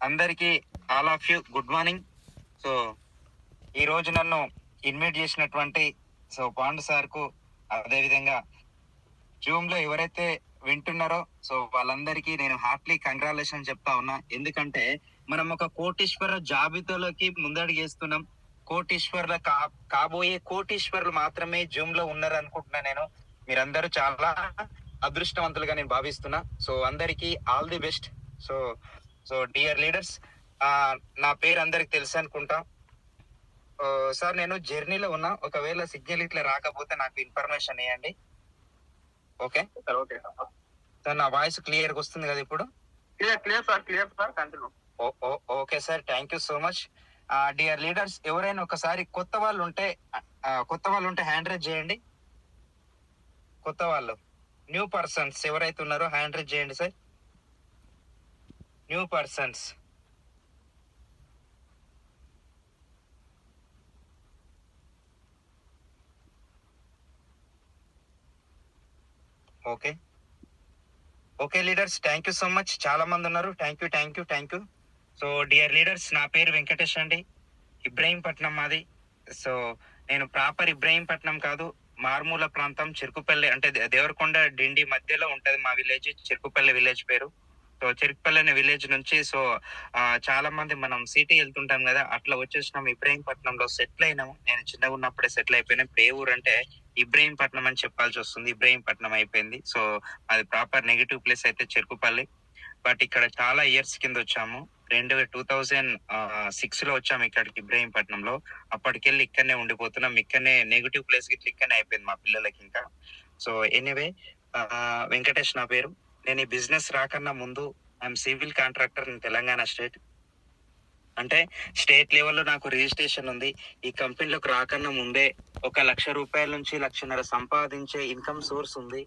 అందరికీ all of you good morning. So ఈ రోజు నన్ను ఇన్వైట్ చేసినటువంటి పాండు సార్కు, అదేవిధంగా జూమ్ లో ఎవరైతే వింటున్నారో వాళ్ళందరికీ నేను హార్ట్లీ కంగ్రాచులేషన్ చెప్తా ఉన్నా. ఎందుకంటే మనం ఒక కోటీశ్వర జాబితాలోకి ముందడుగేస్తున్నాం. కోటీశ్వర్ల కాబోయే కోటీశ్వర్లు మాత్రమే జూమ్ లో ఉన్నారు అనుకుంటున్నా నేను. మీరందరూ చాలా అదృష్టవంతులుగా నేను భావిస్తున్నా. సో అందరికీ all the best. So so dear leaders, నా పేరు అందరికి తెలుసు అనుకుంటా. సార్ నేను జర్నీలో ఉన్నా, ఒకవేళ సిగ్నల్ ఇట్లా రాకపోతే నాకు ఇన్ఫర్మేషన్ ఇవ్వండి. Okay sir. ఓకే సార్, నా వాయిస్ క్లియర్ గా వస్తుంది కదా ఇప్పుడు? Clear sir continue. Okay sir, thank you so much. Dear leaders, ఎవరైనా ఒకసారి కొత్త వాళ్ళు ఉంటే హ్యాండ్ రైజ్ చేయండి. కొత్త వాళ్ళు, న్యూ పర్సన్స్ ఎవరైతే ఉన్నారో హ్యాండ్ రైజ్ చేయండి sir. New persons. Okay leaders, thank you so much. చాలా మంది ఉన్నారు. Thank you. So dear leaders, నా పేరు వెంకటేష్ అండి. ఇబ్రహీంపట్నం మాది. సో నేను ప్రాపర్ ఇబ్రహీంపట్నం కాదు, మారుమూల ప్రాంతం చెరుకుపల్లి, అంటే దేవరకొండ డిండి మధ్యలో ఉంటది మా విలేజ్, చెరుకుపల్లి విలేజ్ పేరు. సో చెరుకుపల్లి అనే విలేజ్ నుంచి చాలా మంది మనం సిటీ వెళ్తుంటాం కదా, అట్లా వచ్చేసినాం. ఇబ్రహీంపట్నంలో సెటిల్ అయినాము. నేను చిన్నగా ఉన్నప్పుడే సెటిల్ అయిపోయినా. ఇప్పుడు ఏ ఊరు అంటే ఇబ్రహీంపట్నం అని చెప్పాల్సి వస్తుంది. ఇబ్రహీంపట్నం అయిపోయింది. సో అది ప్రాపర్ నెగిటివ్ ప్లేస్ అయితే చెరుకుపల్లి. బట్ ఇక్కడ చాలా ఇయర్స్ కింద వచ్చాము. 2006 లో వచ్చాము ఇక్కడికి ఇబ్రహీంపట్నంలో. అప్పటికెళ్ళి ఇక్కడనే ఉండిపోతున్నాం. ఇక్కడనే నెగిటివ్ ప్లేస్ గిట్ల ఇక్కడనే అయిపోయింది మా పిల్లలకి ఇంకా. సో ఎనీవే, వెంకటేష్ నా పేరు. నేను ఈ బిజినెస్ రాకన్నా ముందు I'm civil contractor in Telangana state. అంటే స్టేట్ లెవెల్లో నాకు రిజిస్ట్రేషన్ ఉంది. ఈ కంపెనీలోకి రాకన్నా ముందే 1,00,000 రూపాయల నుంచి 1,50,000 సంపాదించే ఇన్కమ్ సోర్స్ ఉంది.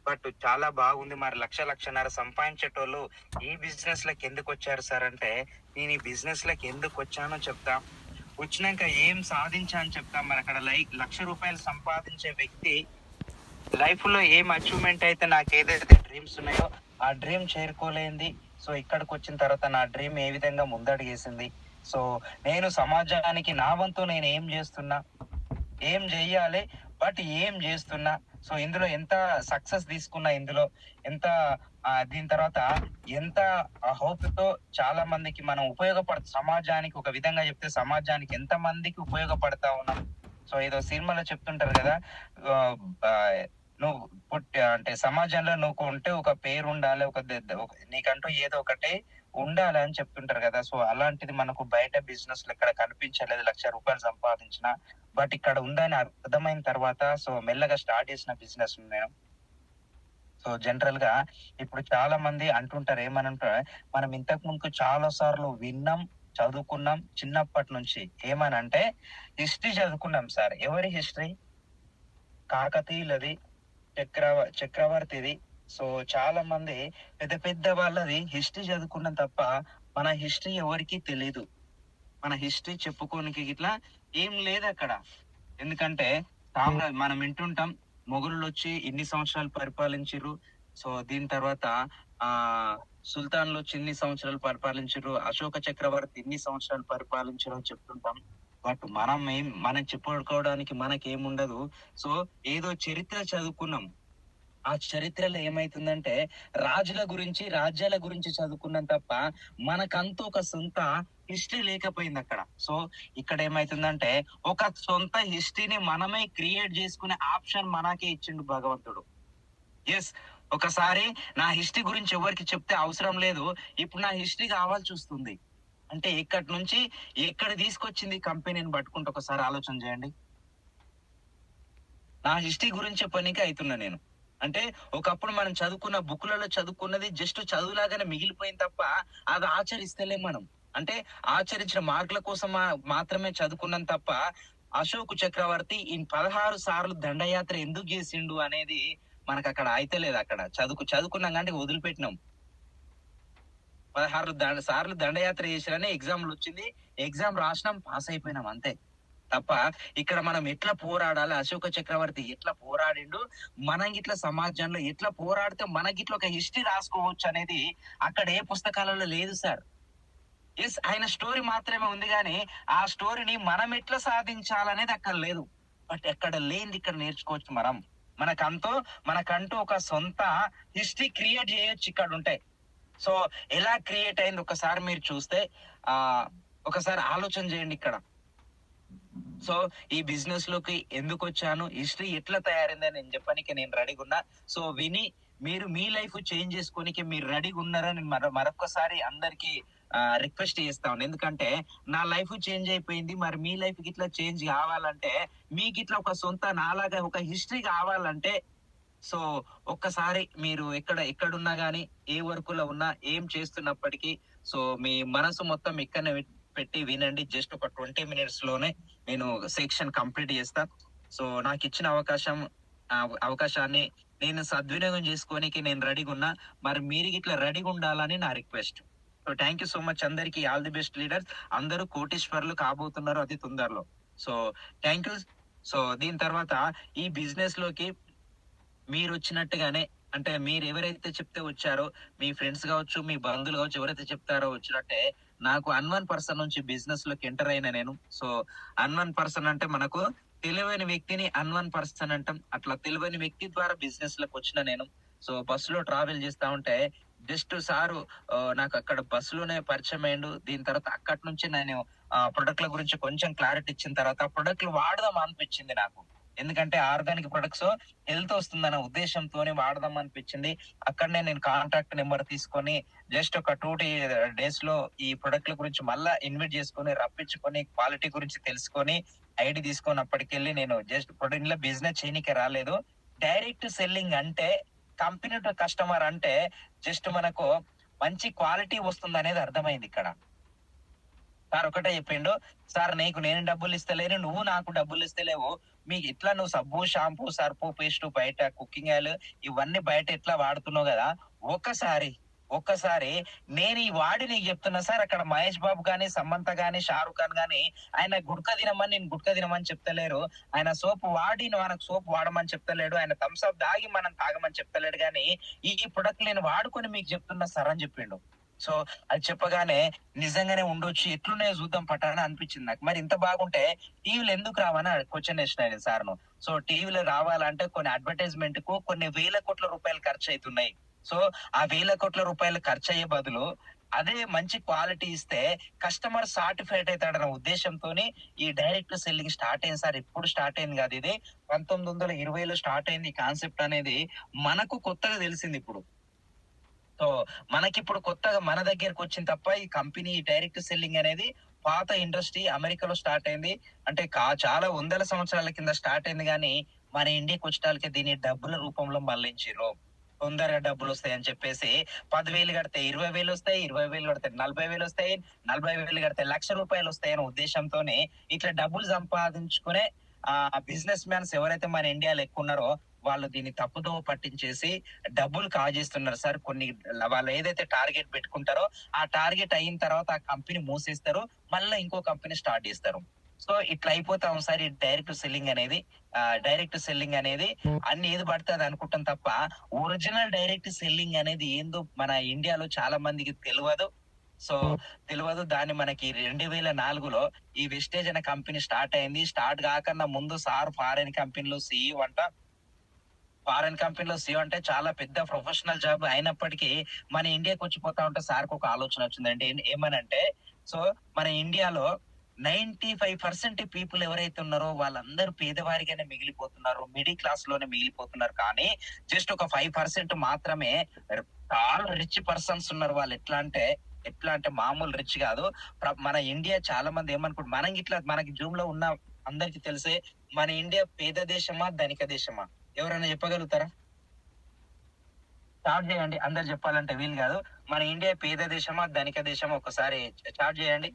బట్ చాలా బాగుంది. మరి 1,00,000 సంపాదించేటోళ్ళు ఈ బిజినెస్ లకి ఎందుకు వచ్చారు సార్ అంటే, నేను ఈ బిజినెస్ లకి ఎందుకు వచ్చానో చెప్తా. వచ్చినాక ఏం సాధించా అని చెప్తా. మరి అక్కడ 1,00,000 రూపాయలు సంపాదించే వ్యక్తి లైఫ్ లో ఏం అచీవ్మెంట్ అయితే నాకు ఏదైతే డ్రీమ్స్ ఉన్నాయో ఆ డ్రీమ్ చేరుకోలేంది. సో ఇక్కడికి వచ్చిన తర్వాత నా డ్రీమ్ ఏ విధంగా ముందడుగేసింది. సో నేను సమాజానికి నా వంతు నేను ఏం చేస్తున్నా, ఏం చెయ్యాలి, బట్ ఏం చేస్తున్నా. సో ఇందులో ఎంత సక్సెస్ తీసుకున్నా, ఇందులో ఎంత దీని తర్వాత ఎంత హోప్ తో చాలా మందికి మనం సమాజానికి ఒక విధంగా చెప్తే సమాజానికి ఎంత మందికి ఉపయోగపడతా ఉన్నాం. సో ఏదో సినిమాలో చెప్తుంటారు కదా, నువ్వు అంటే సమాజంలో నువ్వు ఉంటే ఒక పేరు ఉండాలి, నీకంటూ ఏదో ఒకటి ఉండాలి అని చెప్తుంటారు కదా. సో అలాంటిది మనకు బయట బిజినెస్ లో ఇక్కడ కనిపించలేదు 1,00,000 రూపాయలు సంపాదించిన. బట్ ఇక్కడ ఉందని అర్థమైన తర్వాత సో మెల్లగా స్టార్ట్ చేసిన బిజినెస్ నేను. సో జనరల్ గా ఇప్పుడు చాలా మంది అంటుంటారు, ఏమనంటారు, మనం ఇంతకు ముందు చాలా సార్లు విన్నాం, చదువుకున్నాం చిన్నప్పటి నుంచి. ఏమనంటే హిస్టరీ చదువుకున్నాం సార్. ఎవరి హిస్టరీ? కాకతీయులది, చక్రవర్తిది. సో చాలా మంది పెద్ద పెద్ద వాళ్ళది హిస్టరీ చదువుకున్నాం తప్ప మన హిస్టరీ ఎవరికి తెలీదు. మన హిస్టరీ చెప్పుకోనికి ఇట్లా ఏం లేదు అక్కడ. ఎందుకంటే మనం వింటుంటాం మొఘలులు వచ్చి ఇన్ని సంవత్సరాలు పరిపాలించారు. సో దీని తర్వాత సుల్తాన్లు వచ్చి ఇన్ని సంవత్సరాలు పరిపాలించారు, అశోక చక్రవర్తి ఇన్ని సంవత్సరాలు పరిపాలించారు అని చెప్తుంటాం. బట్ మనం చెప్పుకోవడానికి మనకేముండదు. సో ఏదో చరిత్ర చదువుకున్నాం. ఆ చరిత్రలో ఏమైతుందంటే రాజుల గురించి, రాజ్యాల గురించి చదువుకున్నాం తప్ప మనకంటూ ఒక సొంత హిస్టరీ లేకపోయింది అక్కడ. సో ఇక్కడ ఏమైతుందంటే ఒక సొంత హిస్టరీని మనమే క్రియేట్ చేసుకునే ఆప్షన్ మనకే ఇచ్చిండు భగవంతుడు. ఎస్, ఒకసారి నా హిస్టరీ గురించి ఎవరికి చెప్తే అవసరం లేదు, ఇప్పుడు నా హిస్టరీ కావాల్సి వస్తుంది. అంటే ఇక్కడి నుంచి ఎక్కడ తీసుకొచ్చింది కంపెనీని పట్టుకుంటే ఒకసారి ఆలోచన చేయండి. నా హిస్టరీ గురించి చెప్పనీకి అవుతున్నా నేను. అంటే ఒకప్పుడు మనం చదువుకున్న బుక్లలో చదువుకున్నది జస్ట్ చదువులాగానే మిగిలిపోయింది తప్ప అది ఆచరిస్తలే మనం. అంటే ఆచరించిన మార్కుల కోసం మాత్రమే చదువుకున్నాం తప్ప అశోక్ చక్రవర్తి 16 సార్లు దండయాత్ర ఎందుకు చేసిండు అనేది మనకు అక్కడ అయితలేదు. అక్కడ చదువుకున్నాం కానీ వదిలిపెట్టినాం. 16 సార్లు దండయాత్ర చేసిరని ఎగ్జామ్లు వచ్చింది, ఎగ్జామ్ రాసినాం, పాస్ అయిపోయినాం అంతే. తప్ప ఇక్కడ మనం ఎట్లా పోరాడాలి, అశోక చక్రవర్తి ఎట్లా పోరాడిండు, మనం ఇట్లా సమాజంలో ఎట్లా పోరాడితే మనకిట్లా ఒక హిస్టరీ రాసుకోవచ్చు అనేది అక్కడ ఏ పుస్తకాలలో లేదు సార్. ఎస్, ఆయన స్టోరీ మాత్రమే ఉంది గానీ, ఆ స్టోరీని మనం ఎట్లా సాధించాలనేది అక్కడ లేదు. బట్ ఎక్కడ లేనిది ఇక్కడ నేర్చుకోవచ్చు మనం. మనకంటూ మనకంటూ ఒక సొంత హిస్టరీ క్రియేట్ చేయొచ్చు ఇక్కడుంటే. సో, ఎలా క్రియేట్ అయింది ఒకసారి మీరు చూస్తే ఒకసారి ఆలోచన చేయండి ఇక్కడ. సో, ఈ బిజినెస్ లోకి ఎందుకొచ్చాను, హిస్టరీ ఎట్లా తయారైందని నేను చెప్పనీకి నేను రెడీగున్నా. సో, విని మీరు మీ లైఫ్ చేంజ్ చేసుకోనీకి మీరు రెడీగున్నారని మరొక్కసారి అందరికి రిక్వెస్ట్ చేస్తా ఉన్నాను. ఎందుకంటే నా లైఫ్ చేంజ్ అయిపోయింది. మరి మీ లైఫ్ గిట్లా చేంజ్ కావాలంటే, మీకిట్లా ఒక సొంత నాలాగా ఒక హిస్టరీ కావాలంటే, సో ఒక్కసారి మీరు ఎక్కడున్నా గానీ, ఏ వర్క్‌లో ఉన్నా, ఏం చేస్తున్నప్పటికీ, సో మీ మనసు మొత్తం ఇక్కడనే పెట్టి వినండి. జస్ట్ ఒక 20 మినిట్స్ లోనే నేను సెక్షన్ కంప్లీట్ చేస్తా. సో నాకిచ్చిన అవకాశాన్ని నేను సద్వినియోగం చేసుకోనీకి నేను రెడీగున్నా. మరి మీరు గిట్లా రెడీగుండాలని నా request. So thank you so much అందరికి. All the best leaders. అందరూ కోటీశ్వరులు కాబోతున్నారు అతి తొందరలో. So thank you. సో దీని తర్వాత ఈ బిజినెస్ లోకి మీరొచ్చినట్టుగానే, అంటే మీరెవరైతే చెప్తే వచ్చారో, మీ ఫ్రెండ్స్ గావచ్చు, మీ బంధువులు గావచ్చు, ఎవరైతే చెప్తారో వచ్చినట్టే, నాకు అన్‌వన్ పర్సన్ నుంచి బిజినెస్ లోకి ఎంటర్ అయిన నేను. సో, అన్‌వన్ పర్సన్ అంటే మనకు తెలివైన వ్యక్తిని అన్‌వన్ పర్సన్ అంటాం. అట్లా తెలివైన వ్యక్తి ద్వారా బిజినెస్ లోకొచ్చిన నేను. సో, బస్సులో ట్రావెల్ చేస్తా ఉంటే జస్ట్ సారు నాకు అక్కడ బస్సులోనే పరిచయం అయ్యిండు. దీని తర్వాత అక్కడి నుంచి నేను ప్రొడక్ట్‌ల గురించి కొంచెం క్లారిటీ ఇచ్చిన తర్వాత ప్రొడక్ట్‌లు వాడదాం అనిపించింది నాకు. ఎందుకంటే ఆర్గానిక్ ప్రొడక్ట్స్ హెల్త్ వస్తుందన్న ఉద్దేశంతోనే వాడదాం అనిపించింది. అక్కడనే నేను కాంటాక్ట్ నెంబర్ తీసుకొని జస్ట్ ఒక 2 డేస్ లో ఈ ప్రొడక్ట్‌ల గురించి మళ్ళా ఇన్వైట్ చేసుకొని, రప్పించుకొని, క్వాలిటీ గురించి తెలుసుకొని, ఐడీ తీసుకొని అప్పటికెళ్ళి నేను జస్ట్ ప్రొడక్ట్‌లో బిజినెస్ చేయనీకే రాలేదు. డైరెక్ట్ సెల్లింగ్ అంటే కంపెనీ టు కస్టమర్ అంటే జస్ట్ మనకు మంచి క్వాలిటీ వస్తుందనేది అర్థమైంది ఇక్కడ. సార్ ఒకటే చెప్పిండు. సార్ నీకు నేను డబ్బులు ఇస్తలేను. నువ్వు నాకు డబ్బులు ఇస్తలేవు. మీకు ఇట్లా నువ్వు సబ్బు, షాంపూ, సర్పు, పేస్టు బయట కుకింగ్ ఆయిల్ ఇవన్నీ బయట ఎట్లా వాడుతున్నావు గదా! ఒక్కసారి నేను ఈ వాడి నీకు చెప్తున్నా సార్. అక్కడ మహేష్ బాబు గాని, సమంత గాని, షారుఖ్ ఖాన్ గాని ఆయన గుట్కా తినమని నేను గుట్కా తినమని చెప్తలేరు. ఆయన సోప్ వాడి మనకు సోప్ వాడమని చెప్తలేడు. ఆయన థమ్స్ అప్ తాగి మనం తాగమని చెప్తలేడు గానీ, ఈ ఈ ప్రొడక్ట్ నేను వాడుకొని మీకు చెప్తున్నా సార్ అని చెప్పిండు. సో అది చెప్పగానే నిజంగానే ఉండొచ్చు, ఎట్లున్నాయో చూద్దాం పటాని అనిపించింది నాకు. మరి ఇంత బాగుంటే టీవీలో ఎందుకు రావని క్వశ్చన్ వేసిన నేను సార్‌ను. సో టీవీలో రావాలంటే కొన్ని అడ్వర్టైజ్‌మెంట్ కు కొన్ని వేల కోట్ల రూపాయలు ఖర్చయితున్నాయి. సో ఆ వేల కోట్ల రూపాయలు ఖర్చయ్యే బదులు అదే మంచి క్వాలిటీ ఇస్తే కస్టమర్ సాటిస్ఫైడ్ అయితాడన్న ఉద్దేశంతోని ఈ డైరెక్ట్ సెల్లింగ్ స్టార్ట్ అయింది సార్. ఇప్పుడు స్టార్ట్ అయింది కాదు ఇది. 1920లో స్టార్ట్ అయింది ఈ కాన్సెప్ట్ అనేది. మనకు కొత్తగా తెలిసింది ఇప్పుడు. సో మనకిప్పుడు కొత్తగా మన దగ్గరకు వచ్చింది తప్ప ఈ కంపెనీ డైరెక్ట్ సెల్లింగ్ అనేది పాత ఇండస్ట్రీ అమెరికాలో స్టార్ట్ అయింది. అంటే చాలా వందల సంవత్సరాల కింద స్టార్ట్ అయింది గానీ, మన ఇండియాకి వచ్చేటానికి దీన్ని డబ్బుల రూపంలో మళ్లించిర్రు. తొందరగా డబ్బులొస్తాయని చెప్పేసి 10,000 కడితే 20,000 వస్తాయి. 20,000 కడితే 40,000 వస్తాయి. 40,000 కడితే ₹1,00,000 వస్తాయనే ఉద్దేశంతోని ఇట్లా డబ్బులు సంపాదించుకునే బిజినెస్ మ్యాన్స్ ఎవరైతే మన ఇండియాలో ఎక్కువున్నారో వాళ్ళు దీన్ని తప్పుదోవ పట్టించేసి డబ్బులు కాజేస్తున్నారు సార్. కొన్ని వాళ్ళు ఏదైతే టార్గెట్ పెట్టుకుంటారో ఆ టార్గెట్ అయిన తర్వాత ఆ కంపెనీ మూసేస్తారు. మళ్ళా ఇంకో కంపెనీ స్టార్ట్ చేస్తారు. సో ఇట్లా అయిపోతా ఉంది సార్ ఈ డైరెక్ట్ సెల్లింగ్ అనేది అన్ని ఏది పడితే అది అనుకుంటాం తప్ప ఒరిజినల్ డైరెక్ట్ సెల్లింగ్ అనేది ఏందో మన ఇండియాలో చాలా మందికి తెలవదు. సో తెలవదు. దాన్ని మనకి 2004లో ఈ వెస్టేజ్ అనే కంపెనీ స్టార్ట్ అయింది. స్టార్ట్ కాకన్నా ముందు సార్ ఫారెన్ కంపెనీలో సీఈఓ అంట. ఫారెన్ కంపెనీలో సీఈఓ అంటే చాలా పెద్ద ప్రొఫెషనల్ జాబ్ అయినప్పటికీ మన ఇండియాకి వచ్చిపోతా ఉంటే సార్‌కి ఒక ఆలోచన వచ్చిందండి. ఏమనంటే సో మన ఇండియాలో 95% పీపుల్ ఎవరైతే ఉన్నారో వాళ్ళందరూ పేదవారిగానే మిగిలిపోతున్నారు. మిడిల్ క్లాస్ లోనే మిగిలిపోతున్నారు. కానీ జస్ట్ ఒక 5% మాత్రమే చాలా రిచ్ పర్సన్స్ ఉన్నారు. వాళ్ళు ఎట్లా అంటే మామూలు రిచ్ కాదు. మన ఇండియా చాలా మంది మనం ఇట్లా మనకి జూమ్ లో ఉన్న అందరికి తెలిసే మన ఇండియా పేద దేశమా, ధనిక దేశమా? ఎవరైనా చెప్పగలుగుతారా? స్టార్ట్ చేయండి. అందరు చెప్పాలంటే వీలు కాదు. మన ఇండియా పేద దేశమా, ధనిక దేశమా? ఒకసారి స్టార్ట్ చేయండి.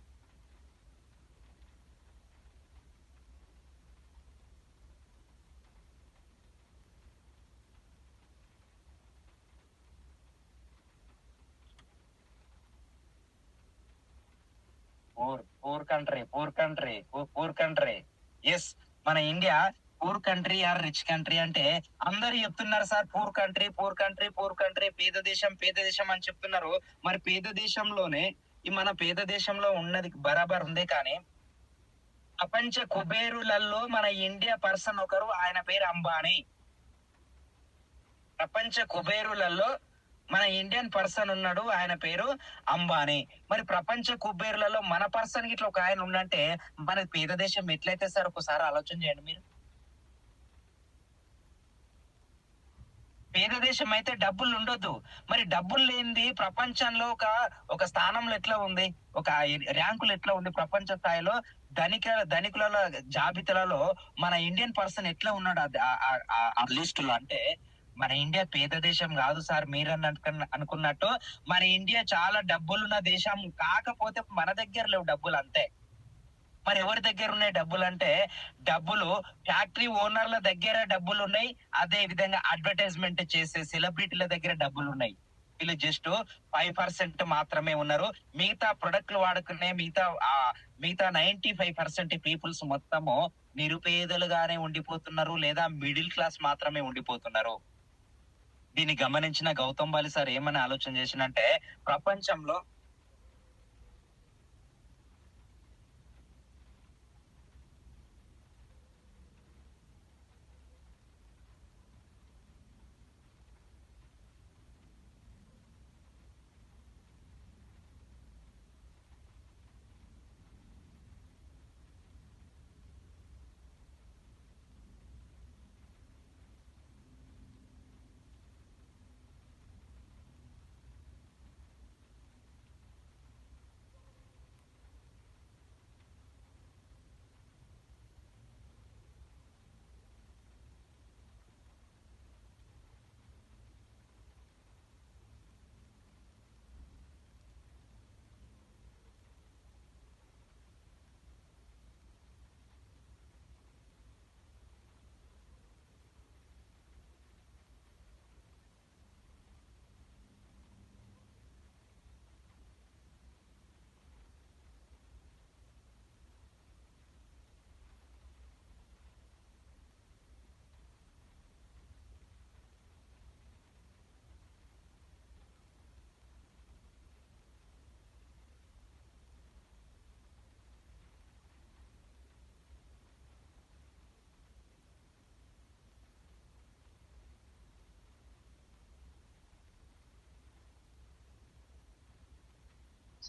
Poor country. యెస్. మన India poor country or rich country అంటే అందరూ చెప్తున్నారు సార్ పూర్ కంట్రీ పేద దేశం అని చెప్తున్నారు. మరి పేద దేశంలోనే ఈ మన పేద దేశంలో ఉన్నది బరాబర్ ఉంది కానీ ప్రపంచ కుబేరులలో మన ఇండియా పర్సన్ ఒకరు, ఆయన పేరు అంబానీ. ప్రపంచ కుబేరులలో మన ఇండియన్ పర్సన్ ఉన్నాడు, ఆయన పేరు అంబానీ. మరి ప్రపంచ కుబేరులలో మన పర్సన్ ఇట్లా ఒక ఆయన ఉండంటే మన పేద దేశం ఎట్లయితే సార్, ఒకసారి ఆలోచన చేయండి మీరు. పేద దేశం అయితే డబ్బులు ఉండొద్దు. మరి డబ్బులు లేనిది ప్రపంచంలో ఒక స్థానంలో ఎట్లా ఉంది, ఒక ర్యాంకులు ఎట్లా ఉంది ప్రపంచ స్థాయిలో, ధనికుల జాబితాలలో మన ఇండియన్ పర్సన్ ఎట్లా ఉన్నాడు ఆ లిస్ట్ లో అంటే, మన ఇండియా పేద దేశం కాదు సార్. మీరు అనుకున్నట్టు మన ఇండియా చాలా డబ్బులున్న దేశం, కాకపోతే మన దగ్గర లేవు డబ్బులు అంతే. మరి ఎవరి దగ్గర ఉన్నాయి డబ్బులు అంటే, డబ్బులు ఫ్యాక్టరీ ఓనర్ల దగ్గర డబ్బులు ఉన్నాయి, అదే విధంగా అడ్వర్టైజ్మెంట్ చేసే సెలబ్రిటీల దగ్గర డబ్బులు ఉన్నాయి. వీళ్ళు జస్ట్ 5% మాత్రమే ఉన్నారు. మిగతా ప్రొడక్ట్లు వాడుకునే మిగతా 95% పీపుల్స్ మొత్తము నిరుపేదలుగానే ఉండిపోతున్నారు, లేదా మిడిల్ క్లాస్ మాత్రమే ఉండిపోతున్నారు. దీన్ని గమనించిన గౌతమ్ బాలి సార్ ఏమని ఆలోచన చేసినంటే, ప్రపంచంలో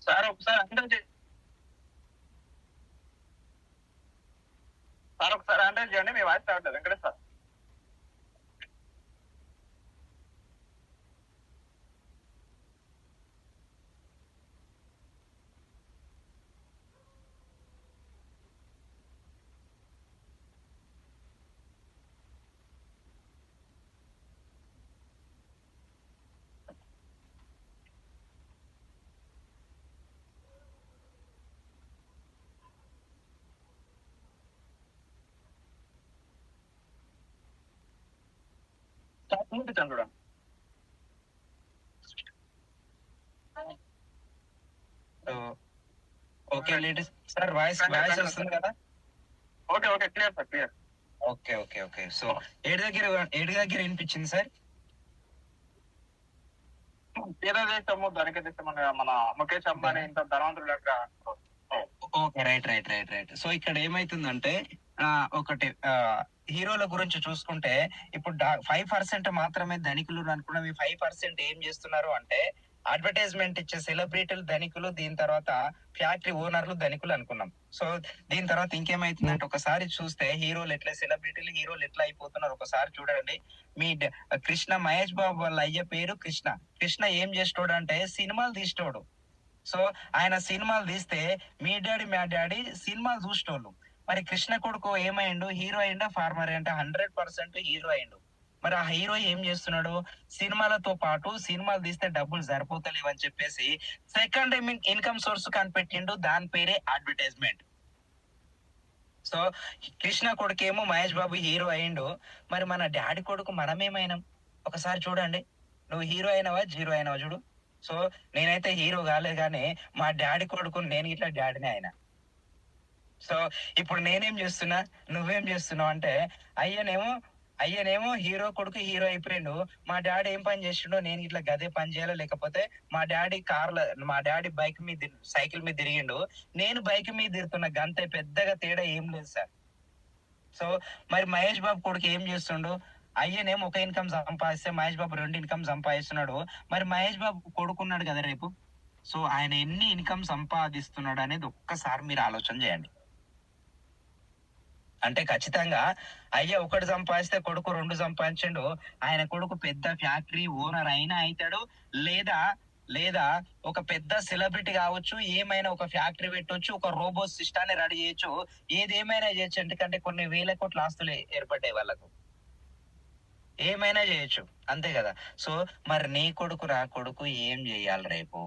సార్ ఒకసారి అంటే చేయండి, మీ వాయిస్ రావట్లేదు వెంకటేష్ సార్. చూపించాను చూడండి. ఓకే లేడీస్ సార్, వాయిస్ వస్తుంది కదా? Okay okay, clear sir, clear. Okay okay okay. So ఏడు దగ్గర వినిపించింది సార్. పేద దేశము ధనిక దేశం మన ముఖేష్ అంబానీ ఇంత ధనవంతుడు లెక్క. Okay, right right right right. So ఇక్కడ ఏమైతుందంటే, ఒకటి హీరోల గురించి చూసుకుంటే, ఇప్పుడు 5% మాత్రమే ధనికులు అనుకున్నాం. ఈ 5% ఏం చేస్తున్నారు అంటే, అడ్వర్టైజ్మెంట్ ఇచ్చే సెలబ్రిటీలు ధనికులు, దీని తర్వాత ఫ్యాక్టరీ ఓనర్లు ధనికులు అనుకున్నాం. సో దీని తర్వాత ఇంకేమైతుందంటే, ఒకసారి చూస్తే సెలబ్రిటీలు హీరోలు ఎట్లా అయిపోతున్నారు ఒకసారి చూడండి. మీ కృష్ణ, మహేష్ బాబు వాళ్ళ అయ్య పేరు కృష్ణ. కృష్ణ ఏం చేస్తాడు అంటే సినిమాలు తీస్తాడు. సో ఆయన సినిమాలు తీస్తే మీ డాడీ సినిమాలు చూసేటోళ్ళు. మరి కృష్ణ కొడుకు ఏమైండు, హీరో అయిండా ఫార్మర్ అంటే 100% హీరో అయిండు. మరి ఆ హీరో ఏం చేస్తున్నాడు, సినిమాలతో పాటు సినిమాలు తీస్తే డబ్బులు సరిపోతలేవు అని చెప్పేసి సెకండ్ ఇన్కమ్ సోర్స్ కనిపెట్టిండు, దాని పేరే advertisement. So Krishna కొడుకేమో Mahesh Babu hero అయిండు, మరి మన డాడీ కొడుకు మనమేమైనాం ఒకసారి చూడండి. నువ్వు హీరో అయినావా జీరో అయినావా చూడు. సో నేనైతే హీరో కాలేదు, కానీ మా డాడీ కొడుకు నేను ఇట్లా డాడీనే అయినా. సో ఇప్పుడు నేనేం చేస్తున్నా, నువ్వేం చేస్తున్నావు అంటే, అయ్యనేమో అయ్యనేమో హీరో కొడుకు హీరో అయిపోయిండు. మా డ్యాడీ ఏం పని చేసిండో నేను ఇట్లా గదే పని చేయాలా, లేకపోతే మా డ్యాడీ బైక్ మీద సైకిల్ మీద తిరిగిండు. నేను బైక్ మీద తిరుగుతున్నా, గంతే, పెద్దగా తేడా ఏం లేదు సార్. సో మరి మహేష్ బాబు కొడుకు ఏం చేస్తుండు? అయ్యనేమో ఒక ఇన్కమ్ సంపాదిస్తే మహేష్ బాబు 2 ఇన్కమ్ సంపాదిస్తున్నాడు. మరి మహేష్ బాబు కొడుకున్నాడు కదా రేపు. సో ఆయన ఎన్ని ఇన్కమ్ సంపాదిస్తున్నాడు అనేది ఒక్కసారి మీరు ఆలోచన చేయండి. అంటే ఖచ్చితంగా అయ్య ఒకటి సంపాదిస్తే కొడుకు 2 సంపాదించిండు. ఆయన కొడుకు పెద్ద ఫ్యాక్టరీ ఓనర్ అయినా అయితాడు. లేదా లేదా ఒక పెద్ద సెలబ్రిటీ కావచ్చు. ఏమైనా ఒక ఫ్యాక్టరీ పెట్టొచ్చు. ఒక రోబో సిస్టాన్ని రెడీ చేయొచ్చు. ఏదేమైనా చేయొచ్చు. ఎందుకంటే కొన్ని వేల కోట్ల ఆస్తులు ఏర్పడ్డాయి వాళ్ళకు. ఏమైనా చేయొచ్చు. అంతే కదా! సో మరి నీ కొడుకు, నా కొడుకు ఏం చేయాలి రేపు?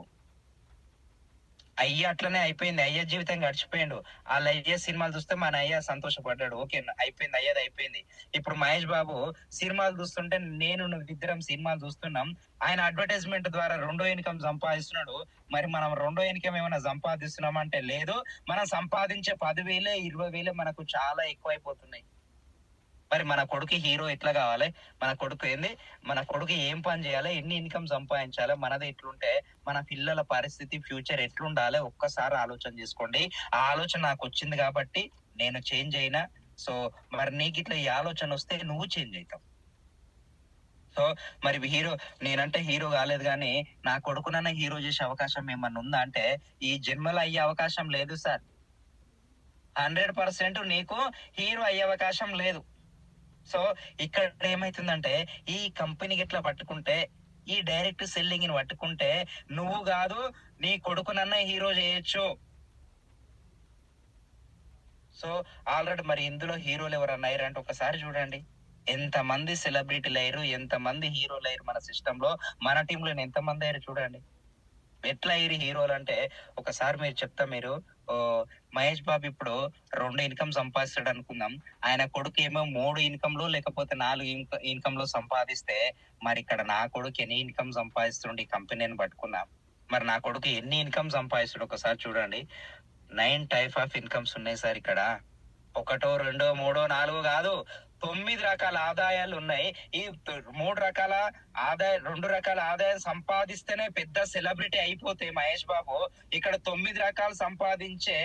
అయ్య అట్లనే అయిపోయింది. అయ్య జీవితం గడిచిపోయిండు. ఆళ్ళయ్య సినిమాలు చూస్తే మన అయ్య సంతోషపడ్డాడు. ఓకే. అయిపోయింది. అయ్యది అయిపోయింది. ఇప్పుడు మహేష్ బాబు సినిమాలు చూస్తుంటే నువ్విద్దరం సినిమాలు చూస్తున్నాం. ఆయన అడ్వర్టైజ్‌మెంట్ ద్వారా రెండో ఇన్‌కమ్ సంపాదిస్తున్నాడు. మరి మనం రెండో ఇన్‌కమ్ ఏమైనా సంపాదిస్తున్నామా అంటే లేదు. మనం సంపాదించే 10,000, 20,000 మనకు చాలా ఎక్కువైపోతున్నాయి. మరి మన కొడుకు హీరో ఎట్లా కావాలి? మన కొడుకు ఏంది? మన కొడుకు ఏం పని చేయాలి? ఎన్ని ఇన్కమ్ సంపాదించాలి? మనది ఎట్లుంటే మన పిల్లల పరిస్థితి, ఫ్యూచర్ ఎట్లుండాలి? ఒక్కసారి ఆలోచన చేసుకోండి. ఆ ఆలోచన నాకొచ్చింది కాబట్టి నేను చేంజ్ అయినా. సో మరి నీకిట్లా ఈ ఆలోచన వస్తే నువ్వు చేంజ్ అయితావు. సో మరి నేనంటే హీరో కాలేదు గానీ నా కొడుకునన్నా హీరో చేసే అవకాశం ఏమన్నా ఉందా అంటే ఈ జన్మలో అయ్యే అవకాశం లేదు సార్. 100% నీకు హీరో అయ్యే అవకాశం లేదు. సో ఇక్కడ ఏమైతుందంటే ఈ కంపెనీ గిట్లా పట్టుకుంటే, ఈ డైరెక్ట్ సెల్లింగ్‌ని పట్టుకుంటే నువ్వు గాదు, నీ కొడుకునన్నా హీరో చేయొచ్చు. సో ఆల్రెడీ మరి ఇందులో హీరోలు ఎవరన్నా అయ్యారంటే ఒకసారి చూడండి. ఎంతమంది సెలబ్రిటీలయ్యారు, ఎంతమంది హీరోలయ్యారు మన సిస్టమ్‌లో. మన టీమ్‌లోనే ఎంతమంది అయ్యారు చూడండి. ఎట్లా అయ్యిర్రు హీరోలంటే ఒకసారి మీరు చెప్తా మీరు మహేష్ బాబు ఇప్పుడు 2 ఇన్కమ్ సంపాదిస్తాడు అనుకుందాం. ఆయన కొడుకేమో 3 ఇన్కమ్‌లు లేకపోతే 4 ఇన్కమ్‌లు సంపాదిస్తే మరి ఇక్కడ నా కొడుకు ఎన్ని ఇన్కమ్ సంపాదిస్తుండు ఈ కంపెనీని పట్టుకున్నా. మరి నా కొడుకు ఎన్ని ఇన్కమ్ సంపాదిస్తాడో ఒకసారి చూడండి. 9 టైప్ ఆఫ్ ఇన్కమ్స్ ఉన్నాయి సార్ ఇక్కడ. ఒకటో, రెండో, మూడో, 4 కాదు. 9 రకాల ఆదాయాలున్నాయి. ఈ 3 రకాల 2 రకాల ఆదాయం సంపాదిస్తేనే పెద్ద సెలబ్రిటీ అయిపోతే మహేష్ బాబు, ఇక్కడ 9 రకాలు సంపాదించే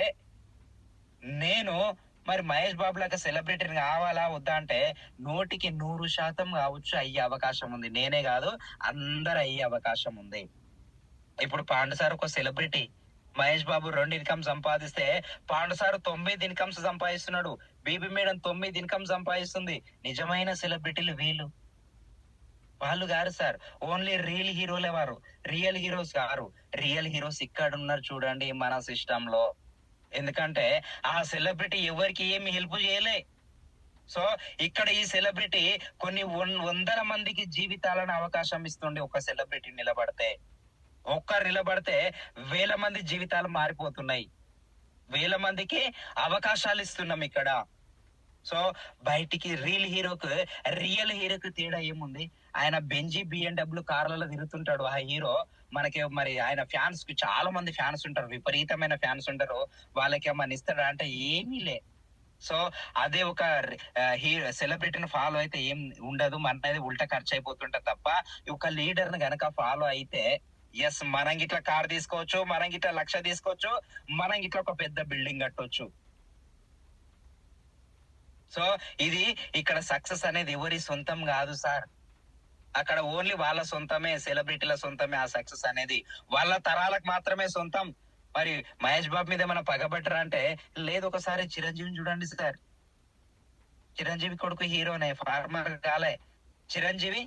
నేను మరి మహేష్ బాబు లాగా సెలబ్రిటీని కావాలా వద్దా అంటే 100కి 100% కావచ్చు, అయ్యే అవకాశం ఉంది. నేనే కాదు, అందరూ అయ్యే అవకాశం ఉంది. ఇప్పుడు పాండు సార్ ఒక సెలబ్రిటీ. మహేష్ బాబు 2 ఇన్కమ్ సంపాదిస్తే పాండు సార్ 9 ఇన్కమ్స్ సంపాదిస్తున్నాడు. బీబీ మేడం 9 ఇన్కమ్ సంపాదిస్తుంది. నిజమైన సెలబ్రిటీలు వీళ్ళు. వాళ్ళు గారు సార్. ఓన్లీ రియల్ హీరోలే వారు. రియల్ హీరోస్ గారు. రియల్ హీరోస్ ఇక్కడున్నారు చూడండి మన సిస్టమ్‌లో. ఎందుకంటే ఆ సెలబ్రిటీ ఎవరికీ ఏమి హెల్ప్ చేయలే. సో ఇక్కడ ఈ సెలబ్రిటీ కొన్ని వందల మందికి జీవితాలను అవకాశం ఇస్తుంది ఒక సెలబ్రిటీ నిలబడితే. ఒక్కరు నిలబడితే వేల మంది జీవితాలు మారిపోతున్నాయి. వేల మందికి అవకాశాలు ఇస్తున్నాం ఇక్కడ. సో బయటికి రియల్ హీరోకి తేడా ఏముంది? ఆయన బెంజీ బిఎండబ్ల్యూ కార్లలో తిరుగుతుంటాడు ఆ హీరో. మనకి మరి ఆయన ఫ్యాన్స్ కి చాలా మంది ఫ్యాన్స్ ఉంటారు. విపరీతమైన ఫ్యాన్స్ ఉంటారు. వాళ్ళకి ఏమన్నా ఇస్తాడా అంటే ఏమీ లే. సో అదే ఒక సెలబ్రిటీని ఫాలో అయితే ఏం ఉండదు. మనది ఉల్టా ఖర్చు అయిపోతుంటది తప్ప ఒక లీడర్‌ని గనక ఫాలో అయితే మనం గిట్ల కార్ తీసుకోవచ్చు. మనం గిట్ల 1,00,000 తీసుకోవచ్చు. మనం గిట్ల ఒక పెద్ద బిల్డింగ్ కట్టొచ్చు. సో ఇది ఇక్కడ సక్సెస్ అనేది ఎవరి సొంతం గాదు సార్. అక్కడ ఓన్లీ వాళ్ళ సొంతమే. సెలబ్రిటీల సొంతమే ఆ సక్సెస్ అనేది. వాళ్ళ తరాలకు మాత్రమే సొంతం. మరి మహేష్ బాబు మీద ఏమైనా పగబట్టరా అంటే లేదు. ఒకసారి చిరంజీవిని చూడండి సార్. చిరంజీవి కొడుకు హీరోనే. ఫార్మర్ కాలే. చిరంజీవి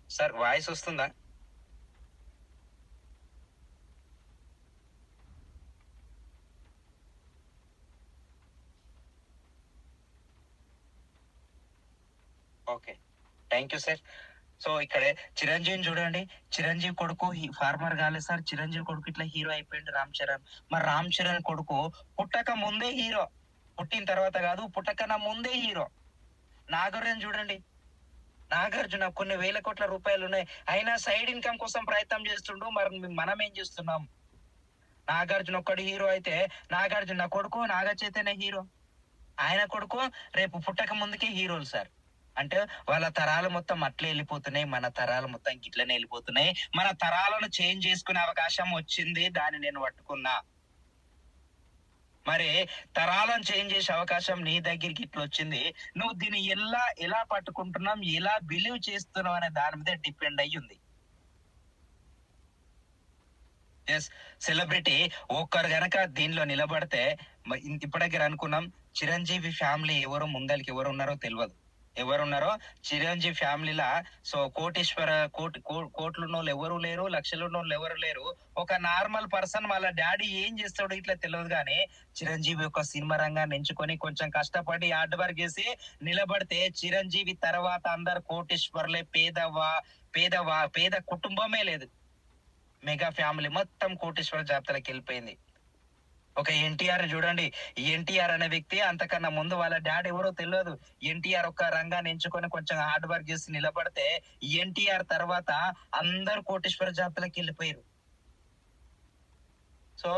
సార్ వాయిస్ వస్తుందా? Okay. Thank you sir. So ఇక్కడ చిరంజీవిని చూడండి. చిరంజీవి కొడుకు ఫార్మర్ కాలేదు సార్. చిరంజీవి కొడుకు ఇట్లా హీరో అయిపోయిండు రామ్ చరణ్. మరి రామ్ చరణ్ కొడుకు పుట్టక ముందే హీరో. పుట్టిన తర్వాత కాదు, పుట్టకన్నా ముందే హీరో. నాగార్జున చూడండి. నాగార్జున కొన్ని వేల కోట్ల రూపాయలు ఉన్నాయి, అయినా సైడ్ ఇన్కమ్ కోసం ప్రయత్నం చేస్తుండు. మరి మనం ఏం చేస్తున్నాం? నాగార్జున ఒక్కడు హీరో అయితే, నాగార్జున కొడుకు నాగ చైతన్య హీరో, ఆయన కొడుకు రేపు పుట్టక ముందుకే హీరోలు సార్. అంటే వాళ్ళ తరాలు మొత్తం అట్లే వెళ్ళిపోతున్నాయి, మన తరాలు మొత్తం గిట్లనే వెళ్ళిపోతున్నాయి. మన తరాలను చేంజ్ చేసుకునే అవకాశం వచ్చింది, దాన్ని నేను పట్టుకున్నా. మరి తరాలను చేంజ్ చేసే అవకాశం నీ దగ్గరికి ఇట్లా వచ్చింది, నువ్వు దీన్ని ఎలా పట్టుకుంటున్నాం, ఎలా బిలీవ్ చేస్తున్నావు అనే దాని మీద డిపెండ్ అయ్యి ఉంది. ఎస్, సెలబ్రిటీ ఒక్కరు గనక దీనిలో నిలబడితే, ఇప్పటికే అనుకున్నాం చిరంజీవి ఫ్యామిలీ ఎవరు ముందరికి ఎవరు ఉన్నారో తెలియదు. ఎవరున్నారో చిరంజీవి ఫ్యామిలీలా సో కోటేశ్వర కోట్లున్నోళ్ళు ఎవరు లేరు, లక్షలున్నోళ్ళు ఎవరు లేరు. ఒక నార్మల్ పర్సన్ వాళ్ళ డాడీ ఏం చేస్తాడో ఇట్లా తెలియదు కానీ, చిరంజీవి ఒక సినిమా రంగాన్ని ఎంచుకొని కొంచెం కష్టపడి హార్డ్ వర్క్ చేసి నిలబడితే, చిరంజీవి తర్వాత అందరు కోటేశ్వర్లే. పేద కుటుంబమే లేదు. మెగా ఫ్యామిలీ మొత్తం కోటేశ్వర జాబితాలకు వెళ్ళిపోయింది. ఒక ఎన్టీఆర్ చూడండి, ఎన్టీఆర్ అనే వ్యక్తి అంతకన్నా ముందు వాళ్ళ డాడీ ఎవరో తెలియదు. ఎన్టీఆర్ ఒక రంగాన్ని ఎంచుకొని కొంచెం హార్డ్ వర్క్ చేసి నిలబడితే, ఎన్టీఆర్ తర్వాత అందరు కోటేశ్వర జాబితాలకు వెళ్ళిపోయారు. సో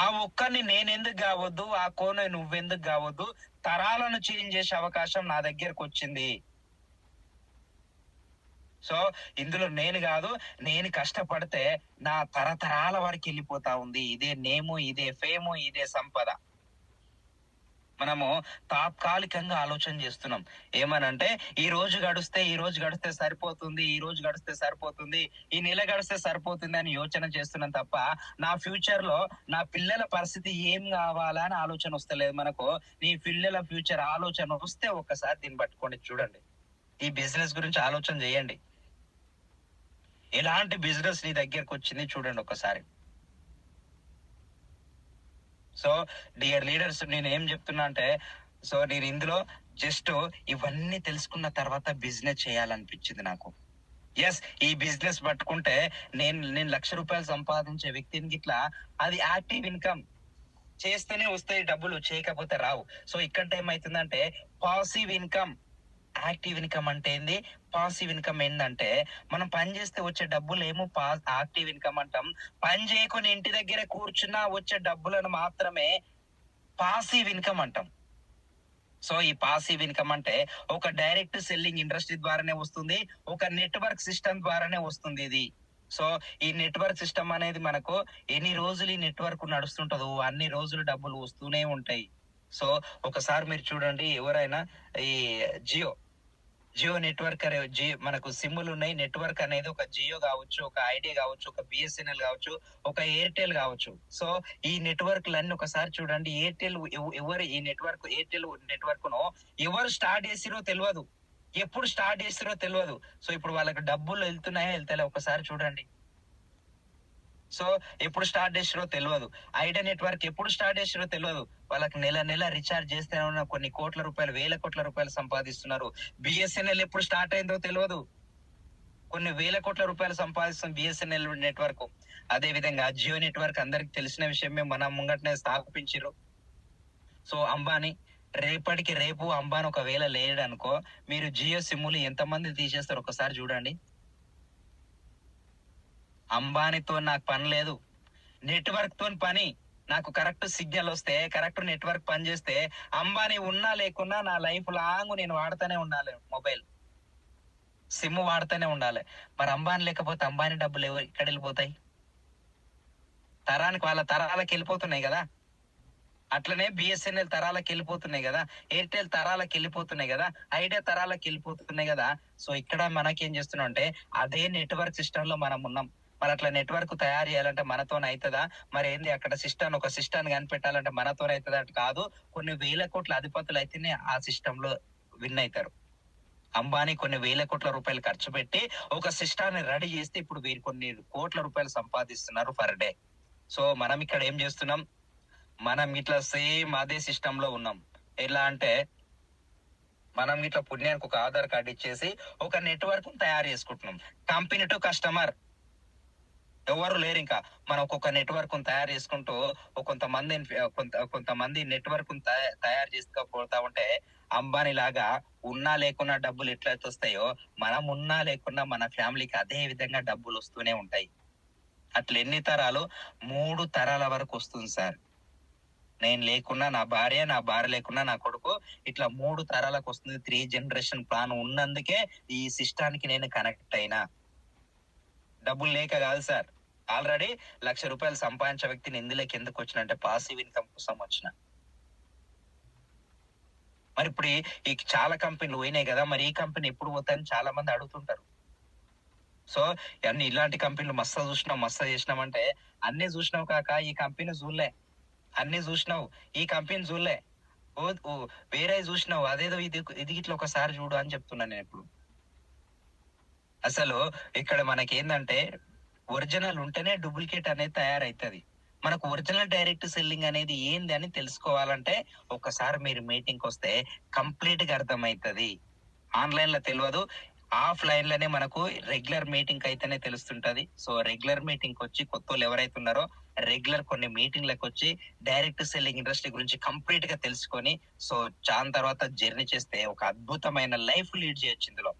ఆ ఒక్కరిని నేనెందుకు కావద్దు, ఆ కోన నువ్వెందుకు కావద్దు? తరాలను చేంజ్ చేసే అవకాశం నా దగ్గరకు వచ్చింది. సో ఇందులో నేను కాదు, నేను కష్టపడితే నా తరతరాల వరకు వెళ్ళిపోతా ఉంది. ఇదే నేము, ఇదే ఫేము, ఇదే సంపద. మనము తాత్కాలికంగా ఆలోచన చేస్తున్నాం. ఏమనంటే ఈ రోజు గడిస్తే సరిపోతుంది, ఈ నెల గడిస్తే సరిపోతుంది అని యోచన చేస్తున్నాం తప్ప, నా ఫ్యూచర్ లో నా పిల్లల పరిస్థితి ఏం కావాలా అని ఆలోచన వస్తలేదు మనకు. నీ పిల్లల ఫ్యూచర్ ఆలోచన వస్తే ఒక్కసారి దీన్ని పట్టుకోండి, చూడండి. ఈ బిజినెస్ గురించి ఆలోచన చేయండి. ఎలాంటి బిజినెస్ నీ దగ్గరకు వచ్చింది చూడండి ఒకసారి. సో డియర్ లీడర్స్, నేను ఏం చెప్తున్నా అంటే, సో నేను ఇందులో జస్ట్ ఇవన్నీ తెలుసుకున్న తర్వాత బిజినెస్ చేయాలనిపించింది నాకు. ఎస్, ఈ బిజినెస్ పట్టుకుంటే నేను ₹1,00,000 సంపాదించే వ్యక్తిని గిట్లా, అది యాక్టివ్ ఇన్కమ్. చేస్తేనే వస్తాయి డబ్బులు, చేయకపోతే రావు. సో ఇక్కడ ఏమైతుందంటే పాసివ్ ఇన్కమ్. యాక్టివ్ ఇన్కమ్ అంటే ఏంది, పాసివ్ ఇన్కమ్ ఏంటంటే, మనం పని చేస్తే వచ్చే డబ్బులు ఏమో యాక్టివ్ ఇన్కమ్ అంటాం. పని చేయకొని ఇంటి దగ్గర కూర్చున్నా వచ్చే డబ్బులను మాత్రమే పాసివ్ ఇన్కమ్ అంటాం. సో ఈ పాసివ్ ఇన్కమ్ అంటే ఒక డైరెక్ట్ సెల్లింగ్ ఇండస్ట్రీ ద్వారానే వస్తుంది, ఒక నెట్వర్క్ సిస్టమ్ ద్వారానే వస్తుంది ఇది. సో ఈ నెట్వర్క్ సిస్టమ్ అనేది మనకు ఎన్ని రోజులు ఈ నెట్వర్క్ నడుస్తుంటదో అన్ని రోజులు డబ్బులు వస్తూనే ఉంటాయి. సో ఒకసారి మీరు చూడండి, ఎవరైనా ఈ జియో నెట్వర్క్ మనకు సిమ్ములు ఉన్నాయి. నెట్వర్క్ అనేది ఒక జియో కావచ్చు, ఒక ఐడియా కావచ్చు, ఒక బిఎస్ఎన్ఎల్ కావచ్చు, ఒక ఎయిర్టెల్ కావచ్చు. సో ఈ నెట్వర్క్లన్నీ ఒకసారి చూడండి. ఎవరు ఈ ఎయిర్టెల్ నెట్వర్క్ ను ఎవరు స్టార్ట్ చేసిరో తెలియదు, ఎప్పుడు స్టార్ట్ చేసిరో తెలియదు. సో ఇప్పుడు వాళ్ళకి డబ్బులు వెళ్తున్నాయో వెళ్తలే ఒకసారి చూడండి. సో ఎప్పుడు స్టార్ట్ చేసిరో తెలియదు. ఐడియా నెట్వర్క్ ఎప్పుడు స్టార్ట్ చేసిరో తెలియదు. వాళ్ళకి నెల రీఛార్జ్ చేస్తే ఉన్న కొన్ని కోట్ల రూపాయలు, వేల కోట్ల రూపాయలు సంపాదిస్తున్నారు. బిఎస్ఎన్ఎల్ ఎప్పుడు స్టార్ట్ అయిందో తెలియదు, కొన్ని వేల కోట్ల రూపాయలు సంపాదిస్తుంది బిఎస్ఎన్ఎల్ నెట్వర్క్. అదే విధంగా జియో నెట్వర్క్ అందరికి తెలిసిన విషయమే, మన ముంగటనే స్థాపించారు. సో అంబానీ, రేపటికి రేపు అంబానీ ఒకవేళ లేడు అనుకో, మీరు జియో సిమ్ములు ఎంతమంది తీసేస్తారు ఒకసారి చూడండి. అంబానీతో నాకు పని లేదు, నెట్వర్క్ తో పని. నాకు కరెక్ట్ సిగ్నల్ వస్తే, కరెక్ట్ నెట్వర్క్ పని చేస్తే, అంబానీ ఉన్నా లేకున్నా నా లైఫ్ లాంగ్ నేను వాడుతూనే ఉండాలి. మొబైల్ సిమ్ వాడుతూనే ఉండాలి. మరి అంబానీ లేకపోతే అంబానీ డబ్బులు ఎక్కడ వెళ్ళిపోతాయి? వాళ్ళ తరాలకు వెళ్ళిపోతున్నాయి కదా. అట్లనే బిఎస్ఎన్ఎల్ తరాలకు వెళ్ళిపోతున్నాయి కదా, ఎయిర్టెల్ తరాలకు వెళ్ళిపోతున్నాయి కదా, ఐడియా తరాలకు వెళ్ళిపోతున్నాయి కదా. సో ఇక్కడ మనకేం చేస్తున్నాం అంటే, అదే నెట్వర్క్ సిస్టమ్ లో మనం ఉన్నాం. మరి అట్లా నెట్వర్క్ తయారు చేయాలంటే మనతోనే అవుతుందా? మరి ఏంది అక్కడ ఒక సిస్టమ్ కనిపెట్టాలంటే మనతోనే అవుతుందా? కాదు, కొన్ని వేల కోట్ల అధిపతులు అయితేనే ఆ సిస్టమ్ లో విన్ అవుతారు. అంబానీ కొన్ని వేల కోట్ల రూపాయలు ఖర్చు పెట్టి ఒక సిస్టాన్ని రెడీ చేస్తే ఇప్పుడు కొన్ని కోట్ల రూపాయలు సంపాదిస్తున్నారు పర్ డే. సో మనం ఇక్కడ ఏం చేస్తున్నాం, మనం ఇట్లా సేమ్ అదే సిస్టమ్ లో ఉన్నాం. ఎలా అంటే, మనం ఇట్లా పుణ్యానికి ఒక ఆధార్ కార్డు ఇచ్చేసి ఒక నెట్వర్క్ తయారు చేసుకుంటున్నాం. కంపెనీ టు కస్టమర్, ఎవరు లేరు ఇంకా. మనం ఒక్కొక్క నెట్వర్క్ తయారు చేసుకుంటూ కొంతమంది నెట్వర్క్ తయారు చేసుకోపోతా ఉంటే అంబానీ లాగా ఉన్నా లేకున్నా డబ్బులు ఎట్లయితే వస్తాయో మనం ఉన్నా లేకున్నా మన ఫ్యామిలీకి అదే విధంగా డబ్బులు వస్తూనే ఉంటాయి. అట్లా ఎన్ని తరాలు? 3 తరాల వరకు వస్తుంది సార్. నేను లేకున్నా నా భార్య లేకున్నా నా కొడుకు, ఇట్లా 3 తరాలకు వస్తుంది. 3 జనరేషన్ ప్లాన్ ఉన్నందుకే ఈ సిస్టానికి నేను కనెక్ట్ అయినా. డబ్బులు లేక కాదు సార్. ఆల్రెడీ ₹1,00,000 సంపాదించే వ్యక్తిని ఇందులోకి ఎందుకు వచ్చినంటే పాసివ్ ఇన్కమ్ కోసం వచ్చిన. మరి ఇప్పుడు ఈ చాలా కంపెనీలు పోయినాయి కదా, మరి ఈ కంపెనీ ఎప్పుడు పోతాయని చాలా మంది అడుగుతుంటారు. సో అన్ని ఇలాంటి కంపెనీలు మస్తు చేసినాం అంటే అన్ని చూసినావు కాక ఈ కంపెనీ చూడలే. అన్ని చూసినావు, ఈ కంపెనీ చూడలే. వేరే చూసినావు, అదేదో ఇది ఇట్లా ఒకసారి చూడు అని చెప్తున్నా నేను ఇప్పుడు. అసలు ఇక్కడ మనకేందంటే ఒరిజినల్ ఉంటేనే డూప్లికేట్ అనేది తయారైతది. మనకు ఒరిజినల్ డైరెక్ట్ సెల్లింగ్ అనేది ఏంది అని తెలుసుకోవాలంటే ఒకసారి మీరు మీటింగ్ వస్తే కంప్లీట్ గా అర్థమైతది. ఆన్లైన్ లో తెలియదు, ఆఫ్లైన్ లోనే మనకు రెగ్యులర్ మీటింగ్ అయితేనే తెలుస్తుంటది. సో రెగ్యులర్ మీటింగ్ వచ్చి కొత్త వాళ్ళు ఎవరైతే ఉన్నారో రెగ్యులర్ కొన్ని మీటింగ్లకు వచ్చి డైరెక్ట్ సెల్లింగ్ ఇండస్ట్రీ గురించి కంప్లీట్ గా తెలుసుకొని సో దాని తర్వాత జర్నీ చేస్తే ఒక అద్భుతమైన లైఫ్ లీడ్ చేయొచ్చు ఇందులో.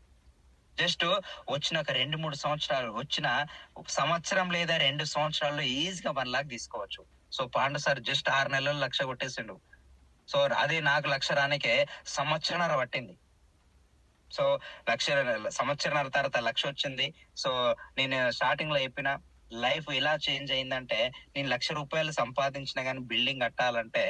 జస్ట్ వచ్చిన ఒక 2-3 సంవత్సరాలు, వచ్చిన సంవత్సరం లేదా 2 సంవత్సరాల్లో ఈజీగా 1 లాక్ తీసుకోవచ్చు. సో పాండు సార్ జస్ట్ 6 నెలల్లో 1,00,000 కొట్టేసిండు. సో అదే నాకు 1,00,000 రానికే సంవత్సరన్నర పట్టింది. సో సంవత్సరన్నర తర్వాత 1,00,000 వచ్చింది. సో నేను స్టార్టింగ్ లో చెప్పిన లైఫ్ ఎలా చేంజ్ అయిందంటే, నేను ₹1,00,000 సంపాదించిన కానీ బిల్డింగ్ కట్టాలంటే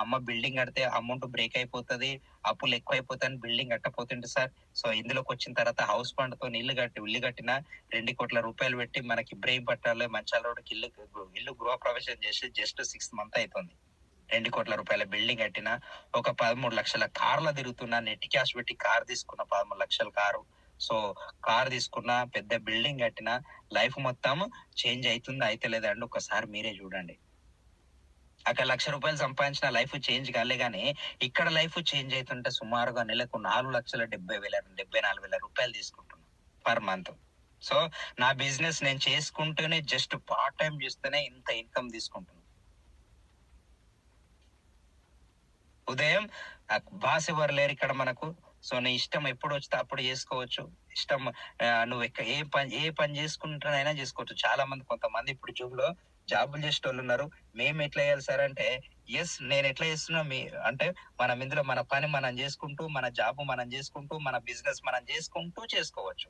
అమ్మ బిల్డింగ్ కడితే అమౌంట్ బ్రేక్ అయిపోతుంది, అప్పులు ఎక్కువ అయిపోతాయని బిల్డింగ్ కట్టపోతుంటే సార్. సో ఇందులోకి వచ్చిన తర్వాత హౌస్ ఫండ్ తో ఇల్లు కట్టిన ₹2,00,00,000 పెట్టి మనకి ఇబ్రహీంపట్నంలో మంచాల రోడ్డుకి ఇల్లు గృహప్రవేశం చేసి జస్ట్ 6 మంత్ అవుతుంది. ₹2,00,00,000 బిల్డింగ్ కట్టిన, ఒక 13 లక్షల కార్లో తిరుగుతున్నా, నెట్ క్యాష్ పెట్టి కార్ తీసుకున్న, 13 లక్షల కారు. సో కార్ తీసుకున్న, పెద్ద బిల్డింగ్ కట్టిన, లైఫ్ మొత్తం చేంజ్ అవుతుందా అయితే లేదండి ఒకసారి మీరే చూడండి. అక్కడ ₹1,00,000 సంపాదించిన లైఫ్ చేంజ్ కాలే గానీ ఇక్కడ లైఫ్ చేంజ్ అవుతుంటే సుమారుగా నెలకు ₹4,70,000 తీసుకుంటున్నా పర్ మంత్. సో నా బిజినెస్ నేను చేసుకుంటూనే జస్ట్ పార్ట్ టైం చేస్తేనే ఇంత ఇన్కమ్ తీసుకుంటున్నా. ఉదయం బాస్ ఎవరు లేరు ఇక్కడ మనకు. సో నీ ఇష్టం ఎప్పుడు వస్తే అప్పుడు చేసుకోవచ్చు. ఇష్టం నువ్వు ఏ పని చేసుకుంటానైనా చేసుకోవచ్చు. చాలా మంది కొంతమంది ఇప్పుడు జూబ్లో జాబులు చేసేటోళ్ళు ఉన్నారు. మేము ఎట్లా చేయాలి సార్ అంటే, ఎస్ నేను ఎట్లా చేస్తున్నా అంటే మనం ఇందులో మన పని మనం చేసుకుంటూ, మన జాబ్ మనం చేసుకుంటూ, మన బిజినెస్ మనం చేసుకుంటూ చేసుకోవచ్చు.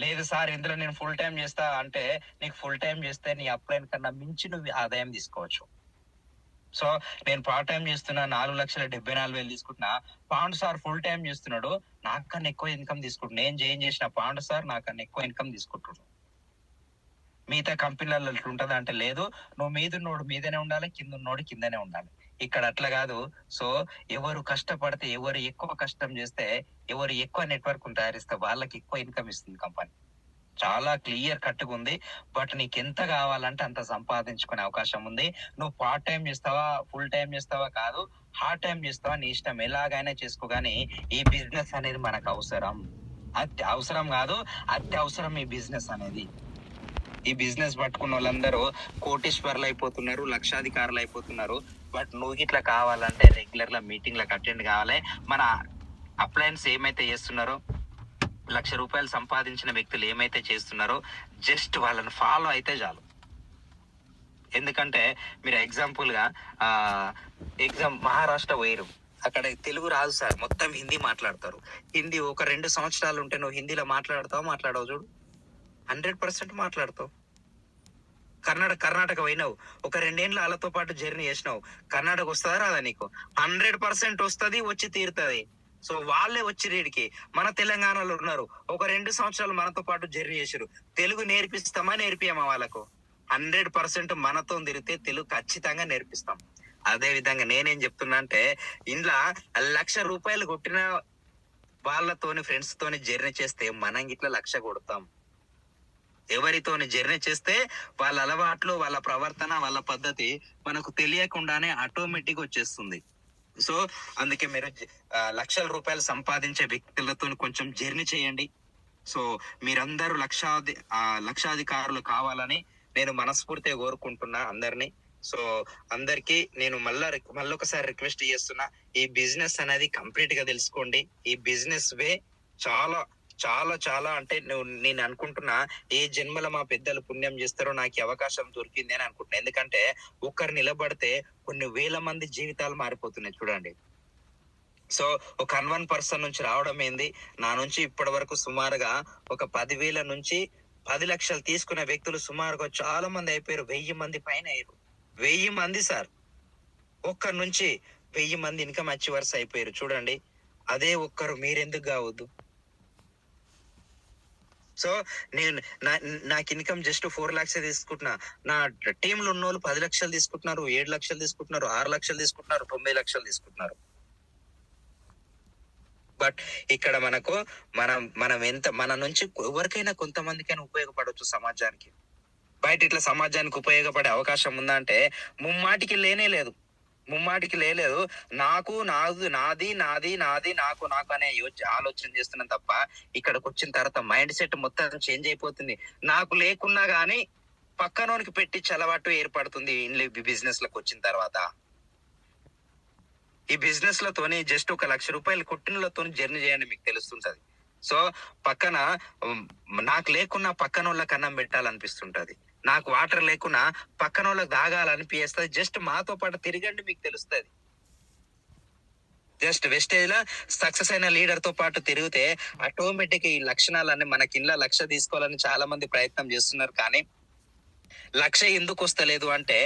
లేదు సార్ ఇందులో నేను ఫుల్ టైం చేస్తా అంటే, నీకు ఫుల్ టైం చేస్తే నీ అప్లైన్ కన్నా మించి నువ్వు ఆదాయం తీసుకోవచ్చు. సో నేను పార్ట్ టైం చేస్తున్నా, 4,74,000 తీసుకుంటున్నా. పాండు సార్ ఫుల్ టైం చేస్తున్నాడు, నాకన్నా ఎక్కువ ఇన్కమ్ తీసుకుంటున్నా. నేను ఏం చేసిన పాండు సార్ నాకన్నా ఎక్కువ ఇన్కమ్ తీసుకుంటున్నాడు. మిగతా కంపెనీలలో ఉంటది అంటే లేదు, నువ్వు మీదున్నోడు మీదనే ఉండాలి, కింద ఉన్నోడు కిందనే ఉండాలి. ఇక్కడ అట్లా కాదు. సో ఎవరు కష్టపడితే, ఎవరు ఎక్కువ కష్టం చేస్తే, ఎవరు ఎక్కువ నెట్వర్క్ తయారిస్తే వాళ్ళకి ఎక్కువ ఇన్కమ్ ఇస్తుంది కంపెనీ. చాలా క్లియర్ కట్గా ఉంది. బట్ నీకు ఎంత కావాలంటే అంత సంపాదించుకునే అవకాశం ఉంది. నువ్వు పార్ట్ టైం చేస్తావా, ఫుల్ టైం చేస్తావా కాదు, హార్డ్ టైం చేస్తావా నీ ఇష్టం, ఎలాగైనా చేసుకో. కానీ ఈ బిజినెస్ అనేది మనకు అవసరం. అవసరం కాదు, అత్యవసరం ఈ బిజినెస్ అనేది. ఈ బిజినెస్ పట్టుకున్న వాళ్ళందరూ కోటీశ్వర్లు అయిపోతున్నారు, లక్షాధికారులు అయిపోతున్నారు. బట్ నువ్వు ఇట్లా కావాలంటే రెగ్యులర్ గా మీటింగ్లకు అటెండ్ కావాలి. మన అప్లయన్స్ ఏమైతే చేస్తున్నారో, ₹1,00,000 సంపాదించిన వ్యక్తులు ఏమైతే చేస్తున్నారో జస్ట్ వాళ్ళని ఫాలో అయితే చాలు. ఎందుకంటే మీరు ఎగ్జాంపుల్ గా మహారాష్ట్ర పోయారు, అక్కడ తెలుగు రాదు సార్, మొత్తం హిందీ మాట్లాడతారు. హిందీ ఒక 2 సంవత్సరాలు ఉంటే నువ్వు హిందీలో మాట్లాడవు చూడు, 100% మాట్లాడతావు. కర్ణాటక పోయినావు, ఒక 2 ఏళ్ళు వాళ్ళతో పాటు జర్నీ చేసినావు, కర్ణాటక వస్తుందా రాదా నీకు? 100% వస్తుంది, వచ్చి తీరుతుంది. సో వాళ్ళే వచ్చి రీడికి మన తెలంగాణలో ఉన్నారు, ఒక 2 సంవత్సరాలు మనతో పాటు జర్నీ చేశారు. తెలుగు నేర్పియమా వాళ్ళకు? 100% మనతో తిరిగితే తెలుగు ఖచ్చితంగా నేర్పిస్తాం. అదే విధంగా నేనేం చెప్తున్నా అంటే, ఇంట్లో ₹1,00,000 కొట్టిన వాళ్ళతోని ఫ్రెండ్స్ తోని జర్నీ చేస్తే మనం ఇట్లా 1,00,000 కొడతాం. ఎవరితోని జర్నీ చేస్తే వాళ్ళ అలవాట్లు, వాళ్ళ ప్రవర్తన, వాళ్ళ పద్ధతి మనకు తెలియకుండానే ఆటోమేటిక్ వచ్చేస్తుంది. సో అందుకే మీరు ₹1,00,000 సంపాదించే వ్యక్తులతో కొంచెం జర్నీ చేయండి. సో మీరందరూ లక్షాధికారులు కావాలని నేను మనస్ఫూర్తిగా కోరుకుంటున్నా అందరినీ. సో అందరికీ నేను మళ్ళొకసారి రిక్వెస్ట్ చేస్తున్నా. ఈ బిజినెస్ అనేది కంప్లీట్ గా తెలుసుకోండి. ఈ బిజినెస్ వే చాలా చాలా చాలా అంటే నేను అనుకుంటున్నా, ఏ జన్మల మా పెద్దలు పుణ్యం చేస్తారో నాకు ఈ అవకాశం దొరికింది అని అనుకుంటున్నా. ఎందుకంటే ఒకరు నిలబడితే కొన్ని వేల మంది జీవితాలు మారిపోతున్నాయి చూడండి. సో ఒక అన్‌వన్ పర్సన్ నుంచి రావడం ఏంది, నా నుంచి ఇప్పటి వరకు సుమారుగా ఒక 10,000 నుంచి 10,00,000 తీసుకునే వ్యక్తులు సుమారుగా చాలా మంది అయిపోయారు. 1000 మంది పైన అయ్యారు. 1000 మంది సార్. ఒక్కరి నుంచి 1000 మంది ఇన్‌కమ్ అచీవర్స్ అయిపోయారు చూడండి. అదే ఒక్కరు మీరెందుకు కావద్దు? సో నేను నాకు ఇన్‌కమ్ జస్ట్ 4,00,000 తీసుకుంటున్నా. నా టీమ్‌లో ఉన్నోళ్ళు 10,00,000 తీసుకుంటున్నారు, 7,00,000 తీసుకుంటున్నారు, 6,00,000 తీసుకుంటున్నారు, 9,00,000 తీసుకుంటున్నారు. బట్ ఇక్కడ మనకు మనం ఎంత మన నుంచి ఎవరికైనా కొంతమందికైనా ఉపయోగపడొచ్చు సమాజానికి. బయట ఇట్లా సమాజానికి ఉపయోగపడే అవకాశం ఉందా అంటే ముమ్మాటికి లేనే లేదు. ముమ్మాటికి లేదు. నాకు అనే ఆలోచన చేస్తున్నాం తప్ప, ఇక్కడికొచ్చిన తర్వాత మైండ్ సెట్ మొత్తం చేంజ్ అయిపోతుంది. నాకు లేకున్నా గాని పక్కనోనికి పెట్టిచ్చే అలవాటు ఏర్పడుతుంది బిజినెస్ లకు వచ్చిన తర్వాత. ఈ బిజినెస్ లతోని జస్ట్ ఒక ₹1,00,000 కొట్టినలతోని జర్నీ చేయండి, మీకు తెలుస్తుంటది. సో పక్కన ఉమ్, నాకు లేకున్నా పక్కనోళ్ళకి అన్నం పెట్టాలనిపిస్తుంటది. నాకు వాటర్ లేకున్నా పక్కనోళ్ళకి తాగాలనిపిస్తది. జస్ట్ మాతో పాటు తిరగండి, మీకు తెలుస్తది. జస్ట్ వెస్టేజ్ లా సక్సెస్ అయిన లీడర్ తో పాటు తిరిగితే ఆటోమేటిక్ ఈ లక్షణాలన్నీ మనకి 1,00,000 తీసుకోవాలని చాలా మంది ప్రయత్నం చేస్తున్నారు. కానీ 1,00,000 ఎందుకు వస్తలేదు అంటే,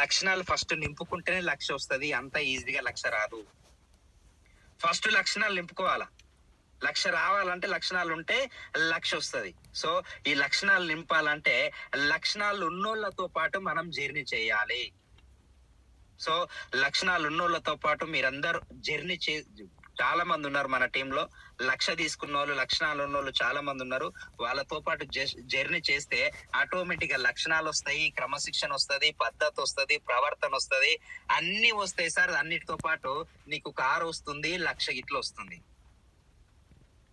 లక్షణాలు ఫస్ట్ నింపుకుంటేనే 1,00,000 వస్తది. అంత ఈజీగా 1,00,000 రాదు. ఫస్ట్ లక్షణాలు నింపుకోవాలా. 1,00,000 రావాలంటే లక్షణాలు ఉంటే 1,00,000 వస్తది. సో ఈ లక్షణాలు నింపాలంటే లక్షణాలు ఉన్నోళ్ళతో పాటు మనం జర్నీ చేయాలి. సో లక్షణాలు ఉన్నోళ్ళతో పాటు మీరందరూ జర్నీ చాలా మంది ఉన్నారు మన టీంలో. 1,00,000 తీసుకున్నోళ్ళు, లక్షణాలు ఉన్నోళ్ళు చాలా మంది ఉన్నారు. వాళ్ళతో పాటు జర్నీ చేస్తే ఆటోమేటిక్ గా లక్షణాలు వస్తాయి, క్రమశిక్షణ వస్తది, పద్ధతి వస్తది, ప్రవర్తన వస్తది, అన్ని వస్తాయి సార్. అన్నిటితో పాటు నీకు కారు వస్తుంది, 1,00,000 ఇట్లా వస్తుంది.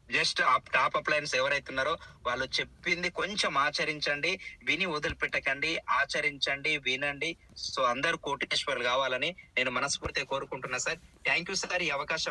జస్ట్ టాప్ అప్లయన్స్ ఎవరైతే ఉన్నారో వాళ్ళు చెప్పింది కొంచెం ఆచరించండి, విని వదిలిపెట్టకండి. ఆచరించండి, వినండి. సో అందరూ కోటీశ్వరులు కావాలని నేను మనస్ఫూర్తిగా కోరుకుంటున్నా సార్. థ్యాంక్ యూ సార్ ఈ అవకాశం